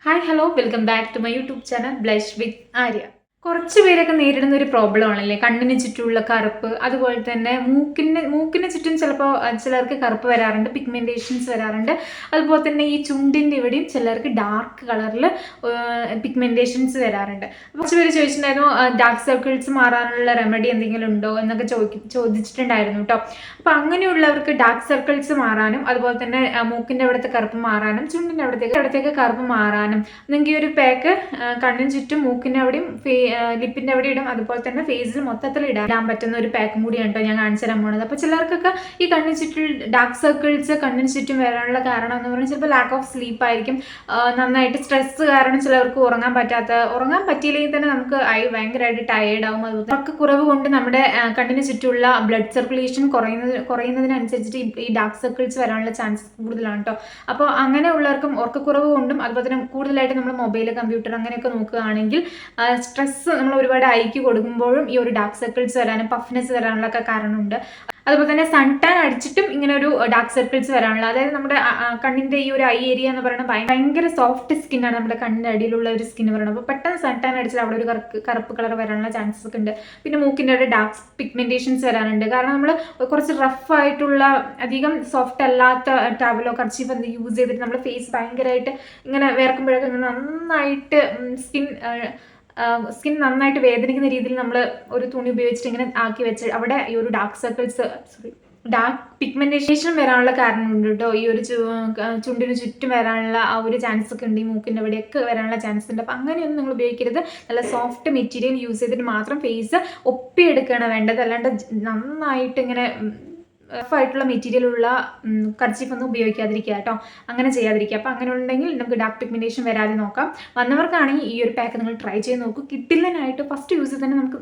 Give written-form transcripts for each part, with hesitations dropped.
Hi hello welcome back to my YouTube channel blush with Arya. കുറച്ച് പേരൊക്കെ നേരിടുന്ന ഒരു പ്രോബ്ലം ആണല്ലേ കണ്ണിന് ചുറ്റുമുള്ള കറുപ്പ്. അതുപോലെ തന്നെ മൂക്കിന് ചുറ്റും ചിലപ്പോൾ ചിലർക്ക് കറുപ്പ് വരാറുണ്ട്, പിഗ്മെന്റേഷൻസ് വരാറുണ്ട്. അതുപോലെ തന്നെ ഈ ചുണ്ടിൻ്റെ ഇവിടെയും ചിലർക്ക് ഡാർക്ക് കളറിൽ പിഗ്മെന്റേഷൻസ് വരാറുണ്ട്. കുറച്ച് പേര് ചോദിച്ചിട്ടുണ്ടായിരുന്നു ഡാർക്ക് സർക്കിൾസ് മാറാനുള്ള റെമഡി എന്തെങ്കിലും ഉണ്ടോ എന്നൊക്കെ ചോദിച്ചിട്ടുണ്ടായിരുന്നു കേട്ടോ. അപ്പോൾ അങ്ങനെയുള്ളവർക്ക് ഡാർക്ക് സർക്കിൾസ് മാറാനും അതുപോലെ തന്നെ മൂക്കിൻ്റെ അവിടുത്തെ കറുപ്പ് മാറാനും ചുണ്ടിൻ്റെ അവിടത്തേക്ക് കറുപ്പ് മാറാനും നിങ്ങൾക്ക് ഈ ഒരു പാക്ക് കണ്ണിന് ചുറ്റും മൂക്കിൻ്റെ അവിടെയും ലിപ്പിന്റെ അവിടെ ഇടും, അതുപോലെ തന്നെ ഫേസിൽ മൊത്തത്തിൽ ഇടാൻ പറ്റുന്ന ഒരു പാക്കും കൂടിയാണ് കേട്ടോ ഞാൻ കാണിച്ചു തരാൻ പോണത്. അപ്പോൾ ചിലർക്കൊക്കെ ഈ കണ്ണിന് ചുറ്റും ഡാർക്ക് സർക്കിൾസ് കണ്ണിന് ചുറ്റും വരാനുള്ള കാരണം എന്ന് പറഞ്ഞാൽ ചിലപ്പോൾ ലാക്ക് ഓഫ് സ്ലീപ്പ് ആയിരിക്കും. നന്നായിട്ട് സ്ട്രെസ് കാരണം ചിലർക്ക് ഉറങ്ങാൻ പറ്റിയില്ലെങ്കിൽ തന്നെ നമുക്ക് ഭയങ്കരമായിട്ട് ടയേർഡ് ആവും. അതുപോലെ ഉറക്കക്കുറവ് കൊണ്ട് നമ്മുടെ കണ്ണിന് ചുറ്റുമുള്ള ബ്ലഡ് സർക്കുലേഷൻ കുറയുന്നതിനനുസരിച്ചിട്ട് ഈ ഡാർക്ക് സർക്കിൾസ് വരാനുള്ള ചാൻസസ് കൂടുതലാണ് കേട്ടോ. അപ്പോൾ അങ്ങനെയുള്ളവർക്കും ഉറക്കക്കുറവ് കൊണ്ടും അതുപോലെ തന്നെ കൂടുതലായിട്ട് നമ്മൾ മൊബൈൽ, കമ്പ്യൂട്ടർ അങ്ങനെയൊക്കെ നോക്കുകയാണെങ്കിൽ സ്ട്രെസ് നമ്മൾ ഒരുപാട് ഐക്ക് കൊടുക്കുമ്പോഴും ഈ ഒരു ഡാർക്ക് സർക്കിൾസ് വരാനും പഫ്നെസ് വരാനുള്ളൊക്കെ കാരണമുണ്ട്. അതുപോലെ തന്നെ സൺ ടാൻ അടിച്ചിട്ടും ഇങ്ങനെ ഒരു ഡാർക്ക് സർക്കിൾസ് വരാനുള്ള, അതായത് നമ്മുടെ കണ്ണിന്റെ ഈ ഒരു ഐ ഏരിയ എന്ന് പറയുന്നത് ഭയങ്കര സോഫ്റ്റ് സ്കിന്നാണ് നമ്മുടെ കണ്ണിന്റെ അടിയിലുള്ള ഒരു സ്കിൻ പറയുന്നത്. അപ്പോൾ പെട്ടെന്ന് സൺ ടാൻ അടിച്ചാൽ അവിടെ ഒരു കറുപ്പ് കളർ വരാനുള്ള ചാൻസസ് ഒക്കെ ഉണ്ട്. പിന്നെ മൂക്കിന്റെ അവിടെ ഡാർക്ക് പിഗ്മെന്റേഷൻസ് വരാനുണ്ട്. കാരണം നമ്മൾ കുറച്ച് റഫ് ആയിട്ടുള്ള അധികം സോഫ്റ്റ് അല്ലാത്ത ടാവലോ കർച്ചീഫ് എന്ത് യൂസ് ചെയ്തിട്ട് നമ്മുടെ ഫേസ് ഭയങ്കരമായിട്ട് ഇങ്ങനെ വേർക്കുമ്പോഴൊക്കെ നന്നായിട്ട് സ്കിൻ നന്നായിട്ട് വേദനിക്കുന്ന രീതിയിൽ നമ്മൾ ഒരു തുണി ഉപയോഗിച്ചിട്ട് ഇങ്ങനെ ആക്കി വെച്ച് അവിടെ ഈ ഒരു ഡാർക്ക് പിഗ്മെന്റേഷൻ വരാനുള്ള കാരണമുണ്ട് കേട്ടോ. ഈ ഒരു ചുണ്ടിന് ചുറ്റും വരാനുള്ള ആ ഒരു ചാൻസ് ഒക്കെ ഉണ്ട്, ഈ മൂക്കിൻ്റെ അവിടെയൊക്കെ വരാനുള്ള ചാൻസ് ഉണ്ട്. അപ്പം അങ്ങനെയൊന്നും നിങ്ങൾ ഉപയോഗിക്കരുത്. നല്ല സോഫ്റ്റ് മെറ്റീരിയൽ യൂസ് ചെയ്തിട്ട് മാത്രം ഫേസ് ഒപ്പിയെടുക്കുകയാണ് വേണ്ടത്. അല്ലാണ്ട് നന്നായിട്ട് ഇങ്ങനെ റഫായിട്ടുള്ള മെറ്റീരിയലുള്ള കർച്ചീഫ് ഒന്നും ഉപയോഗിക്കാതിരിക്കുക കേട്ടോ. അങ്ങനെ ചെയ്യാതിരിക്കുക. അപ്പോൾ അങ്ങനെ ഉണ്ടെങ്കിൽ നമുക്ക് ഡാർക്ക് പിഗ്മെന്റേഷൻ വരാതെ നോക്കാം. വന്നവർക്കാണെങ്കിൽ ഈ ഒരു പാക്ക് നിങ്ങൾ ട്രൈ ചെയ്ത് നോക്കൂ. കിട്ടില്ലനായിട്ട് ഫസ്റ്റ് യൂസിൽ തന്നെ നമുക്ക്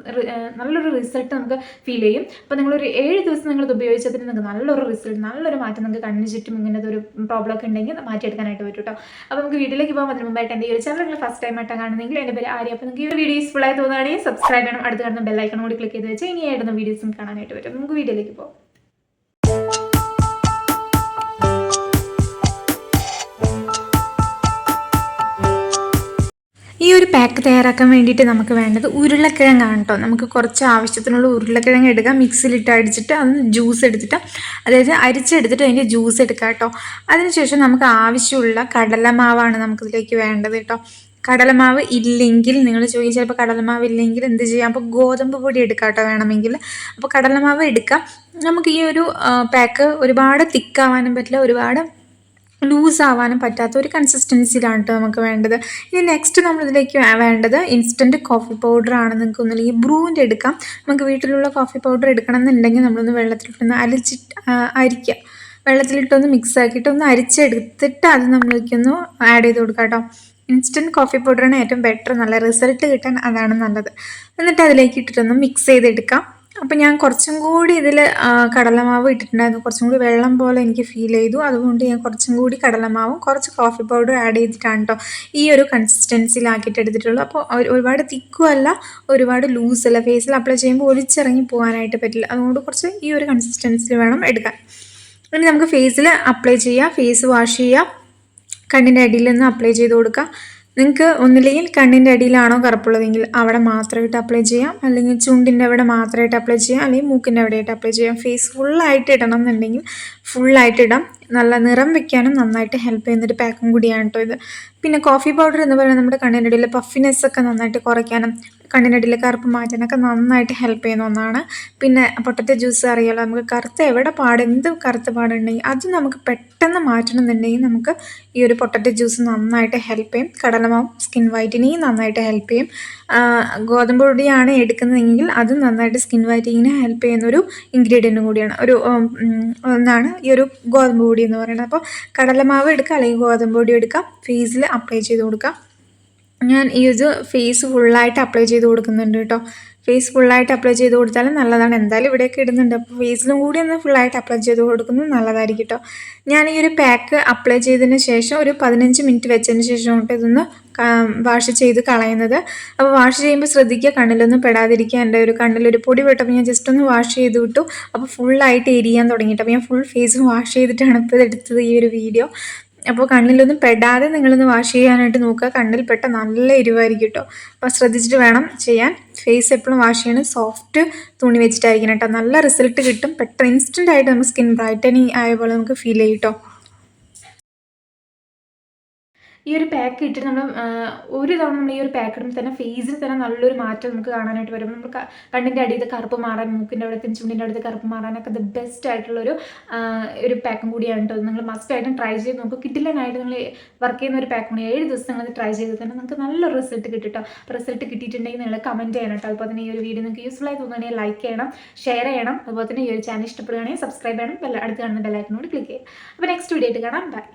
നല്ലൊരു റിസൾട്ട് നമുക്ക് ഫീൽ ചെയ്യും. അപ്പോൾ നിങ്ങളൊരു 7 ദിവസം നിങ്ങളിത് ഉപയോഗിച്ചതിന് നിങ്ങൾക്ക് നല്ലൊരു റിസൾട്ട്, നല്ലൊരു മാറ്റം നിങ്ങൾക്ക് കണ്ണിന് ചുറ്റും ഇങ്ങനത്തെ ഒരു പ്രോബ്ലം ഒക്കെ ഉണ്ടെങ്കിൽ മാറ്റിയെടുക്കാനായിട്ട് പറ്റും കേട്ടോ. അപ്പോൾ നമുക്ക് വീട്ടിലേക്ക് പോകാൻ അതിന് മുമ്പായിട്ട് എൻ്റെ ഈ ഒരു ചാനൽ നിങ്ങൾ ഫസ്റ്റ് ടൈം ആയിട്ടാണ് കാണുന്നെങ്കിൽ എൻ്റെ പേര് ആര്യ. അപ്പോൾ നിങ്ങൾക്ക് ഈ വീഡിയോ യൂസ്ഫുൾ ആയി തോന്നുകയാണെങ്കിൽ സബ്സ്ക്രൈബ് ചെയ്യണം. അടുത്ത് കാണുന്ന ബെല്ലൈക്കൺ കൂടി ക്ലിക്ക് ചെയ്ത് വെച്ചാൽ ഇനി ആയിടുന്ന വീഡിയോസും കാണാനായിട്ട് പറ്റും. നമുക്ക് വീഡിയോയിലേക്ക് പോകാം. ഈ ഒരു പാക്ക് തയ്യാറാക്കാൻ വേണ്ടിയിട്ട് നമുക്ക് വേണ്ടത് ഉരുളക്കിഴങ്ങാണ് കേട്ടോ. നമുക്ക് കുറച്ച് ആവശ്യത്തിനുള്ള ഉരുളക്കിഴങ്ങ് എടുക്കുക, മിക്സിയിലിട്ട് അടിച്ചിട്ട് അതൊന്ന് ജ്യൂസ് എടുത്തിട്ട്, അതായത് അരിച്ചെടുത്തിട്ട് അതിൻ്റെ ജ്യൂസ് എടുക്കുക കേട്ടോ. അതിനുശേഷം നമുക്ക് ആവശ്യമുള്ള കടലമാവാണ് നമുക്കിതിലേക്ക് വേണ്ടത് കേട്ടോ. കടലമാവ് ഇല്ലെങ്കിൽ നിങ്ങൾ ചോദിക്കും ചിലപ്പോൾ കടലമാവ് ഇല്ലെങ്കിൽ എന്ത് ചെയ്യാം, അപ്പോൾ ഗോതമ്പ് പൊടി എടുക്കാം കേട്ടോ വേണമെങ്കിൽ. അപ്പോൾ കടലമാവ് എടുക്കാം. നമുക്ക് ഈ ഒരു പാക്ക് ഒരുപാട് തിക്കാവാനും പറ്റില്ല, ഒരുപാട് ലൂസ് ആവാനും പറ്റാത്ത ഒരു കൺസിസ്റ്റൻസിയിലാണ് കേട്ടോ നമുക്ക് വേണ്ടത്. ഇനി നെക്സ്റ്റ് നമ്മളിതിലേക്ക് വേണ്ടത് ഇൻസ്റ്റൻറ്റ് കോഫി പൗഡറാണ്. നിങ്ങൾക്ക് ഒന്നുമില്ലെങ്കിൽ ബ്രൂവിൻ്റെ എടുക്കാം. നമുക്ക് വീട്ടിലുള്ള കോഫി പൗഡർ എടുക്കണം എന്നുണ്ടെങ്കിൽ നമ്മളൊന്ന് വെള്ളത്തിലിട്ടൊന്ന് അരിക്കുക. വെള്ളത്തിലിട്ടൊന്ന് മിക്സ് ആക്കിയിട്ട് ഒന്ന് അരിച്ചെടുത്തിട്ട് അത് നമ്മൾക്കൊന്ന് ആഡ് ചെയ്ത് കൊടുക്കാം കേട്ടോ. ഇൻസ്റ്റൻറ്റ് കോഫി പൗഡറാണ് ഏറ്റവും ബെറ്റർ, നല്ല റിസൾട്ട് കിട്ടാൻ അതാണ് നല്ലത്. എന്നിട്ട് അതിലേക്ക് ഇട്ടിട്ടൊന്ന് മിക്സ് ചെയ്തെടുക്കാം. അപ്പോൾ ഞാൻ കുറച്ചും കൂടി ഇതിൽ കടലമാവ് ഇട്ടിട്ടുണ്ടായിരുന്നു, കുറച്ചും കൂടി വെള്ളം പോലെ എനിക്ക് ഫീൽ ചെയ്തു. അതുകൊണ്ട് ഞാൻ കുറച്ചും കൂടി കടലമാവും കുറച്ച് കോഫി പൗഡർ ആഡ് ചെയ്തിട്ടാണ് കേട്ടോ ഈ ഒരു കൺസിസ്റ്റൻസിയിലാക്കിയിട്ട് എടുത്തിട്ടുള്ളൂ. അപ്പോൾ ഒരുപാട് തിക്കും അല്ല, ഒരുപാട് ലൂസല്ല. ഫേസിൽ അപ്ലൈ ചെയ്യുമ്പോൾ ഒലിച്ചിറങ്ങി പോകാനായിട്ട് പറ്റില്ല. അതുകൊണ്ട് കുറച്ച് ഈ ഒരു കൺസിസ്റ്റൻസിൽ വേണം എടുക്കാൻ. ഇനി നമുക്ക് ഫേസിൽ അപ്ലൈ ചെയ്യാം. ഫേസ് വാഷ് ചെയ്യാം. കണ്ണിൻ്റെ അടിയിൽ നിന്ന് അപ്ലൈ ചെയ്ത് കൊടുക്കാം. നിങ്ങൾക്ക് ഒന്നില്ലെങ്കിൽ കണ്ണിൻ്റെ അടിയിലാണോ കറുപ്പുള്ളതെങ്കിൽ അവിടെ മാത്രമായിട്ട് അപ്ലൈ ചെയ്യാം, അല്ലെങ്കിൽ ചുണ്ടിൻ്റെ അവിടെ മാത്രമായിട്ട് അപ്ലൈ ചെയ്യാം, അല്ലെങ്കിൽ മൂക്കിൻ്റെ അവിടെയായിട്ട് അപ്ലൈ ചെയ്യാം. ഫേസ് ഫുള്ളായിട്ട് ഇടണം എന്നുണ്ടെങ്കിൽ ഫുള്ളായിട്ട് ഇടാം. നല്ല നിറം വെക്കാനും നന്നായിട്ട് ഹെൽപ്പ് ചെയ്യുന്നൊരു പാക്കും കൂടിയാണ് കേട്ടോ ഇത്. പിന്നെ കോഫി പൗഡർ എന്ന് പറയുന്നത് നമ്മുടെ കണ്ണിൻ്റെ അടിയിലെ പഫിനെസ് ഒക്കെ നന്നായിട്ട് കുറയ്ക്കാനും കണ്ണിൻ്റെ അടിയിലെ കറുപ്പ് മാറ്റാനൊക്കെ നന്നായിട്ട് ഹെൽപ്പ് ചെയ്യുന്ന ഒന്നാണ്. പിന്നെ പൊട്ടറ്റോ ജ്യൂസ് അറിയാലോ, നമുക്ക് കറുത്ത എവിടെ എന്ത് കറുത്ത പാടുണ്ടെങ്കിൽ അത് നമുക്ക് പെട്ടെന്ന് മാറ്റണം എന്നുണ്ടെങ്കിൽ നമുക്ക് ഈ ഒരു പൊട്ടറ്റോ ജ്യൂസ് നന്നായിട്ട് ഹെൽപ്പ് ചെയ്യും. കടലമാവും സ്കിൻ വൈറ്റനിങ് നന്നായിട്ട് ഹെൽപ്പ് ചെയ്യും. ഗോതമ്പ് പൊടിയാണ് എടുക്കുന്നതെങ്കിൽ അതും നന്നായിട്ട് സ്കിൻ വൈറ്റനിങ്ങിന് ഹെൽപ്പ് ചെയ്യുന്നൊരു ഇൻഗ്രീഡിയൻറ്റും കൂടിയാണ്, ഒന്നാണ് ഈ ഒരു ഗോതമ്പ് പൊടി എന്ന് പറയുന്നത്. അപ്പോൾ കടലമാവ് എടുക്കുക അല്ലെങ്കിൽ ഗോതമ്പ് പൊടി എടുക്കാം, ഫേസിൽ അപ്ലൈ ചെയ്ത് കൊടുക്കാം. ഞാൻ ഈ ഇത് ഫേസ് ഫുള്ളായിട്ട് അപ്ലൈ ചെയ്ത് കൊടുക്കുന്നുണ്ട് കേട്ടോ. ഫേസ് ഫുള്ളായിട്ട് അപ്ലൈ ചെയ്ത് കൊടുത്താലും നല്ലതാണ്. എന്തായാലും ഇവിടെയൊക്കെ ഇടുന്നുണ്ട്, അപ്പോൾ ഫേസിലും കൂടി ഒന്ന് ഫുള്ളായിട്ട് അപ്ലൈ ചെയ്ത് കൊടുക്കുന്നത് നല്ലതായിരിക്കും കേട്ടോ. ഞാൻ ഈ ഒരു പാക്ക് അപ്ലൈ ചെയ്തതിന് ശേഷം ഒരു 15 മിനിറ്റ് വെച്ചതിന് ശേഷം കൊണ്ട് ഇതൊന്ന് വാഷ് ചെയ്ത് കളയുന്നത്. അപ്പോൾ വാഷ് ചെയ്യുമ്പോൾ ശ്രദ്ധിക്കുക കണ്ണിലൊന്നും പെടാതിരിക്കുക. എൻ്റെ ഒരു കണ്ണിലൊരു പൊടി പെട്ടപ്പോൾ ഞാൻ ജസ്റ്റ് ഒന്ന് വാഷ് ചെയ്ത് വിട്ടു. അപ്പോൾ ഫുള്ളായിട്ട് എരിയാൻ തുടങ്ങിയിട്ട് അപ്പോൾ ഞാൻ ഫുൾ ഫേസ് വാഷ് ചെയ്തിട്ടാണ് ഇപ്പോൾ ഇതെടുത്തത് ഈ ഒരു വീഡിയോ. അപ്പോൾ കണ്ണിലൊന്നും പെടാതെ നിങ്ങളൊന്ന് വാഷ് ചെയ്യാനായിട്ട് നോക്കുക. കണ്ണിൽ പെട്ട നല്ല എരിവായിരിക്കും കേട്ടോ. അപ്പോൾ ശ്രദ്ധിച്ചിട്ട് വേണം ചെയ്യാൻ. ഫേസ് എപ്പോഴും വാഷ് ചെയ്യണം സോഫ്റ്റ് തുണി വെച്ചിട്ടായിരിക്കണം കേട്ടോ. നല്ല റിസൾട്ട് കിട്ടും. പെട്ടെന്ന് ഇൻസ്റ്റൻ്റ് ആയിട്ട് നമുക്ക് സ്കിൻ ബ്രൈറ്റനിങ് ആയ പോലെ നമുക്ക് ഫീൽ ചെയ്യും കേട്ടോ. ഈ ഒരു പാക്ക് ഇട്ടിട്ട് നമ്മൾ ഒരു തവണ നമ്മൾ ഈ ഒരു പാക്ക് ഇടുമ്പോൾ തന്നെ ഫേസിൽ തന്നെ നല്ലൊരു മാറ്റം നമുക്ക് കാണാനായിട്ട് വരും. നമ്മൾ കണ്ണിൻ്റെ അടിയത്തെ കറുപ്പ് മാറാൻ, മൂക്കിൻ്റെ അവിടുത്തെ ചുണ്ടിൻ്റെ അടുത്ത് കറുപ്പ് മാറാനൊക്കെ ദ ബെസ്റ്റ് ആയിട്ടുള്ളൊരു ഒരു പാക്കും കൂടിയാണ് കേട്ടോ. നിങ്ങൾ മസ്റ്റായിട്ടും ട്രൈ ചെയ്ത് നോക്കുക. കിട്ടില്ലാനായിട്ട് നിങ്ങൾ വർക്ക് ചെയ്യുന്ന ഒരു പാക്ക് കൂടി 7 ദിവസം നിങ്ങൾ ട്രൈ ചെയ്ത് തന്നെ നിങ്ങൾക്ക് നല്ലൊരു റിസൾട്ട് കിട്ടും കേട്ടോ. റിസൾട്ട് കിട്ടിയിട്ടുണ്ടെങ്കിൽ നിങ്ങൾ കമൻറ്റ് ചെയ്യണം കേട്ടോ. അതുപോലെ തന്നെ ഈ ഒരു വീഡിയോ നിങ്ങൾക്ക് യൂസ്ഫുൾ ആയി തോന്നുകയാണെങ്കിൽ ലൈക്ക് ചെയ്യണം, ഷെയർ ചെയ്യണം. അതുപോലെ തന്നെ ഈ ഒരു ചാനൽ ഇഷ്ടപ്പെടുകയാണെങ്കിൽ സബ്സ്ക്രൈബ് ചെയ്യണം, അടുത്ത് കാണുന്ന ബെല്ലൈക്കനോട് ക്ലിക്ക് ചെയ്യണം. അപ്പോൾ നെക്സ്റ്റ് വീഡിയോ ആയിട്ട് കാണാം. ബൈ.